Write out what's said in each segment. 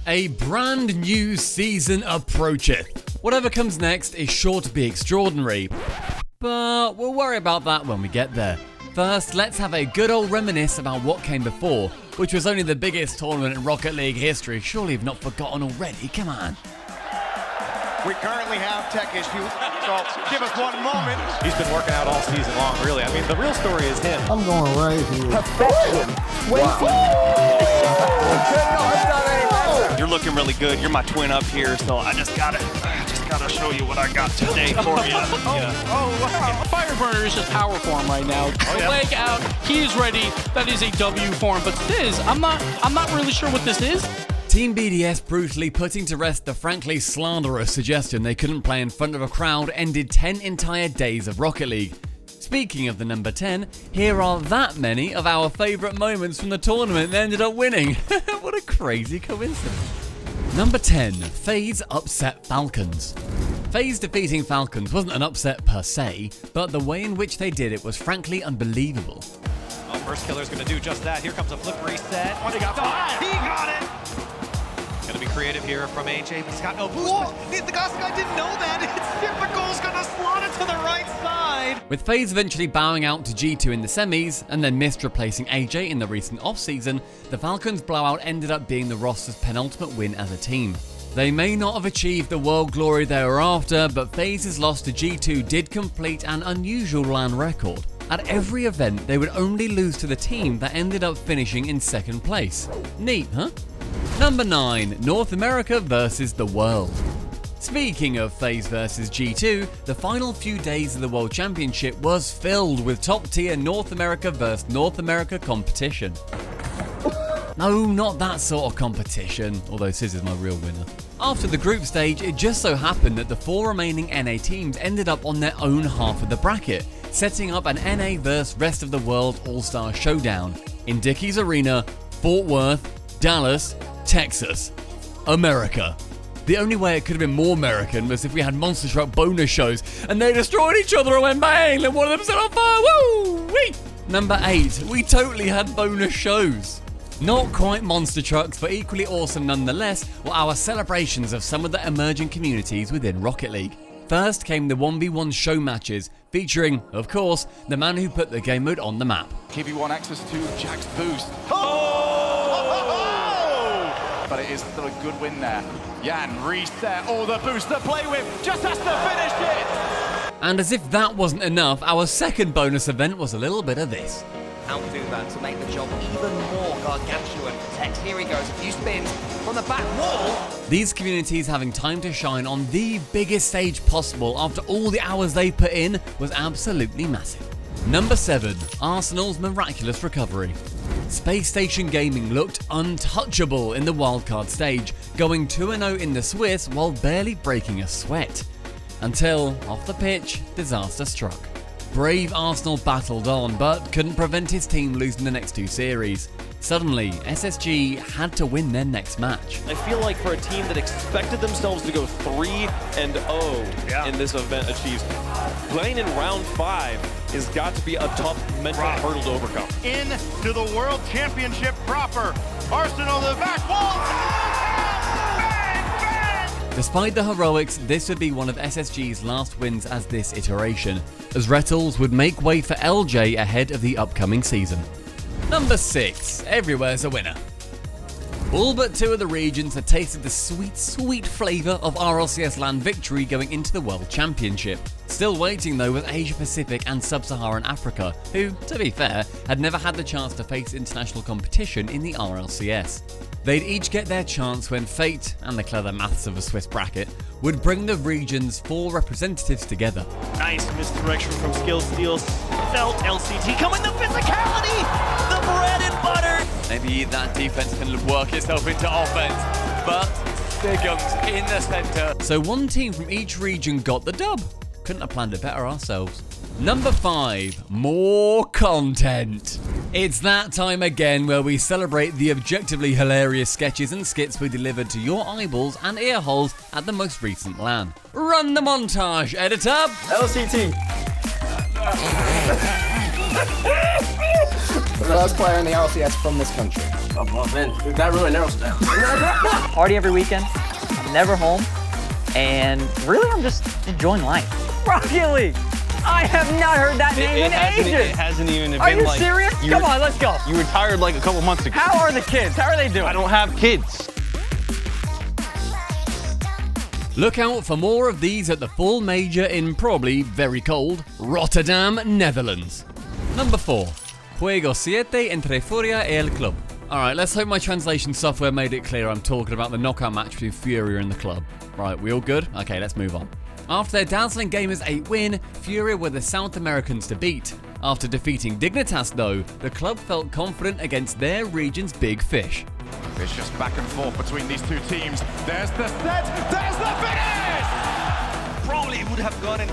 A brand new season approacheth. Whatever comes next is sure to be extraordinary, but we'll worry about that when we get there. First, let's have a good old reminisce about what came before, which was only the biggest tournament in Rocket League history. Surely you've not forgotten already, come on. We currently have tech issues, so give us one moment. He's been working out all season long, really. I mean, the real story is him. I'm going right here. Perfection. You're looking really good. You're my twin up here, so I just gotta show you what I got today for you. Wow. Fireburner is just power form right now. Leg out. He is ready. That is a W form. But Fizz, I'm not really sure what this is. Team BDS brutally putting to rest the frankly slanderous suggestion they couldn't play in front of a crowd ended 10 entire days of Rocket League. Speaking of the number 10, here are that many of our favourite moments from the tournament that ended up winning. What a crazy coincidence. Number 10, FaZe upset Falcons. FaZe defeating Falcons wasn't an upset per se, but the way in which they did it was frankly unbelievable. Oh, first killer's going to do just that. Here comes a flip reset. What he got? He got it! Going to be creative here from AJ, but he's got no boost. Whoa! The guy didn't know that. It's typical. He's going to slot it to the right side. With FaZe eventually bowing out to G2 in the semis, and then missed replacing AJ in the recent off-season, the Falcons' blowout ended up being the roster's penultimate win as a team. They may not have achieved the world glory they were after, but FaZe's loss to G2 did complete an unusual LAN record. At every event, they would only lose to the team that ended up finishing in second place. Neat, huh? Number 9, North America versus the world. Speaking of FaZe versus G2, the final few days of the World Championship was filled with top-tier North America versus North America competition. No, not that sort of competition, although Sis is my real winner. After the group stage, it just so happened that the 4 remaining NA teams ended up on their own half of the bracket, setting up an NA vs Rest of the World All-Star Showdown in Dickies Arena, Fort Worth, Dallas, Texas, America. The only way it could have been more American was if we had Monster Truck bonus shows and they destroyed each other and went bang and one of them set on fire. Woo! Wee! Number 8, we totally had bonus shows. Not quite monster trucks, but equally awesome nonetheless, were our celebrations of some of the emerging communities within Rocket League. First came the 1v1 show matches, featuring, of course, the man who put the game mode on the map. Give you one access to Jack's boost. But it is still a good win there. Jan reset, all the boost to play with, just has to finish it! And as if that wasn't enough, our second bonus event was a little bit of this. Outdo that to make the job even more gargantuan for Tex. Here he goes, a few spins from the back wall. These communities having time to shine on the biggest stage possible after all the hours they put in was absolutely massive. Number 7, Arsenal's miraculous recovery. Space Station Gaming looked untouchable in the wildcard stage, going 2-0 in the Swiss while barely breaking a sweat. Until, off the pitch, disaster struck. Brave Arsenal battled on, but couldn't prevent his team losing the next 2 series. Suddenly, SSG had to win their next match. I feel like for a team that expected themselves to go 3-0 in this event achieves, playing in round 5 has got to be a tough mental hurdle to overcome. Into the World Championship proper. Arsenal the back wall. Bang, bang. Despite the heroics, this would be one of SSG's last wins as this iteration, as Retals would make way for LJ ahead of the upcoming season. Number 6, everywhere's a winner. All but 2 of the regions had tasted the sweet, sweet flavour of RLCS LAN victory going into the World Championship. Still waiting though was Asia Pacific and Sub-Saharan Africa, who, to be fair, had never had the chance to face international competition in the RLCS. They'd each get their chance when fate, and the clever maths of a Swiss bracket, would bring the region's 4 representatives together. Nice misdirection from Skill Steals. Felt LCT coming, the physicality, the bread and butter. Maybe that defense can work itself into offense, but Bigums in the center. So one team from each region got the dub. Couldn't have planned it better ourselves. Number 5, more content. It's that time again where we celebrate the objectively hilarious sketches and skits we delivered to your eyeballs and ear holes at the most recent LAN. Run the montage, editor! LCT. The first player in the RLCS from this country. Oh, well, man, that really narrows it down. Party every weekend. I'm never home. And really, I'm just enjoying life. Rocket League! I have not heard that name in ages! It hasn't even been like... Are you like, serious? Come on, let's go. You retired like a couple months ago. How are the kids? How are they doing? I don't have kids. Look out for more of these at the full major in probably very cold Rotterdam, Netherlands. Number 4. Juego 7 entre Furia y el Club. Alright, let's hope my translation software made it clear I'm talking about the knockout match between Furia and the club. Right, we all good? Okay, let's move on. After their dazzling Gamers 8 win, Furia were the South Americans to beat. After defeating Dignitas though, the club felt confident against their region's big fish. It's just back and forth between these two teams. There's the set, there's the finish! Probably would have gotten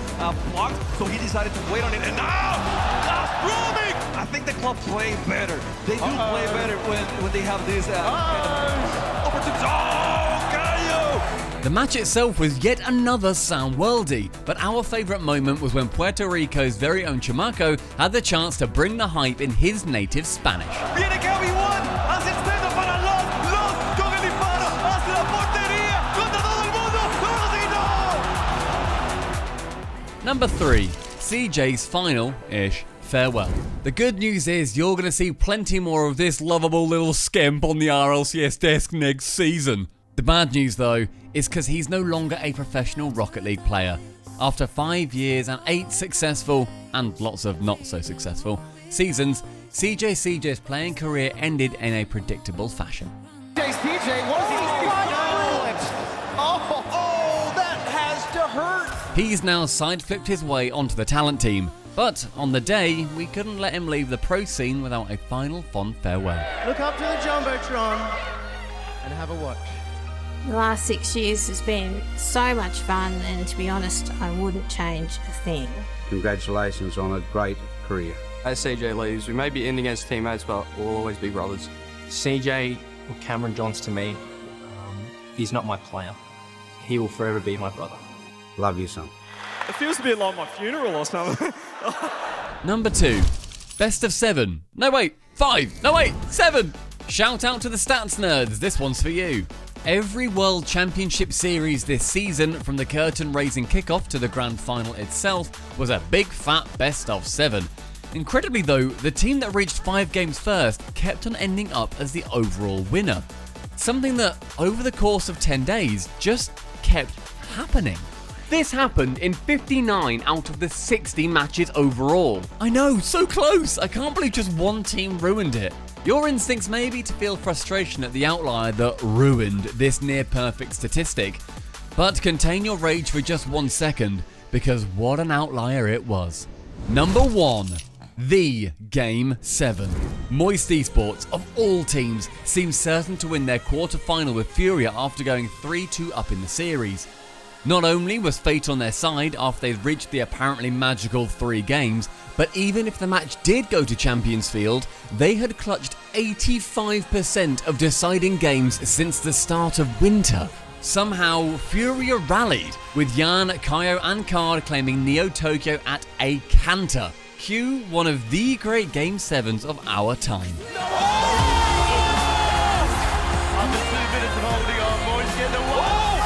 blocked, so he decided to wait on it, and now that's roaming! I think the club play better. They do play better when they have these opportunities. Oh, Gallo! The match itself was yet another sound worldy, but our favourite moment was when Puerto Rico's very own Chamaco had the chance to bring the hype in his native Spanish. Viene Gaby 1, hace extendo para los, con el disparo, hacia la portería, contra todo el mundo, Number 3. CJs Final-ish Farewell. The good news is you're going to see plenty more of this lovable little skimp on the RLCS desk next season. The bad news though is because he's no longer a professional Rocket League player. After 5 years and 8 successful, and lots of not so successful, seasons, CJ's playing career ended in a predictable fashion. CJ, what is he doing? Oh, that has to hurt. He's now side-flipped his way onto the talent team, but on the day, we couldn't let him leave the pro scene without a final fond farewell. Look up to the Jumbotron and have a watch. The last 6 years has been so much fun, and to be honest, I wouldn't change a thing. Congratulations on a great career. As CJ leaves, we may be ending as teammates, but we'll always be brothers. CJ, or Cameron Johns to me, he's not my player. He will forever be my brother. Love you, son. It feels a bit like my funeral or something. Number 2. Best of 7. No wait, 5. No wait, 7. Shout out to the stats nerds, this one's for you. Every World Championship series this season, from the curtain-raising kickoff to the grand final itself, was a big fat best of 7. Incredibly though, the team that reached 5 games first kept on ending up as the overall winner. Something that, over the course of 10 days, just kept happening. This happened in 59 out of the 60 matches overall. I know, so close! I can't believe just one team ruined it. Your instincts may be to feel frustration at the outlier that ruined this near-perfect statistic, but contain your rage for just 1 second, because what an outlier it was. Number 1. The Game 7. Moist Esports, of all teams, seemed certain to win their quarter-final with Furia after going 3-2 up in the series. Not only was fate on their side after they'd reached the apparently magical 3 games, but even if the match did go to Champions Field, they had clutched 85% of deciding games since the start of winter. Somehow, Furia rallied, with Jan, Kaio and Card claiming Neo Tokyo at a canter. Cue one of the great Game 7s of our time. Under 2 minutes of holding on, boys, get the wall.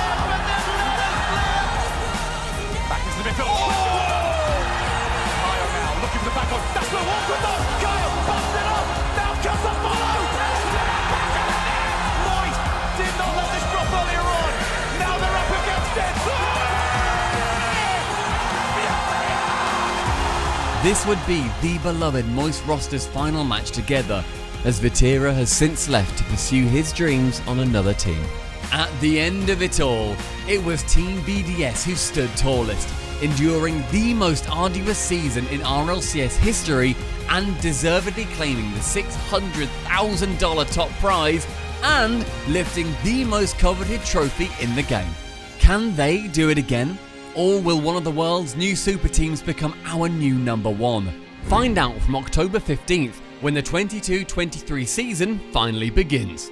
Back into the midfield. Kaio now looking for the back on. That's the one for Dom. Kaio busts it up. Now comes the follow. Lloyd did not let this drop earlier on. Now they're up against it. This would be the beloved Moist roster's final match together, as Vatira has since left to pursue his dreams on another team. At the end of it all, it was Team BDS who stood tallest, enduring the most arduous season in RLCS history and deservedly claiming the $600,000 top prize and lifting the most coveted trophy in the game. Can they do it again? Or will one of the world's new super teams become our new number 1? Find out from October 15th when the 22-23 season finally begins.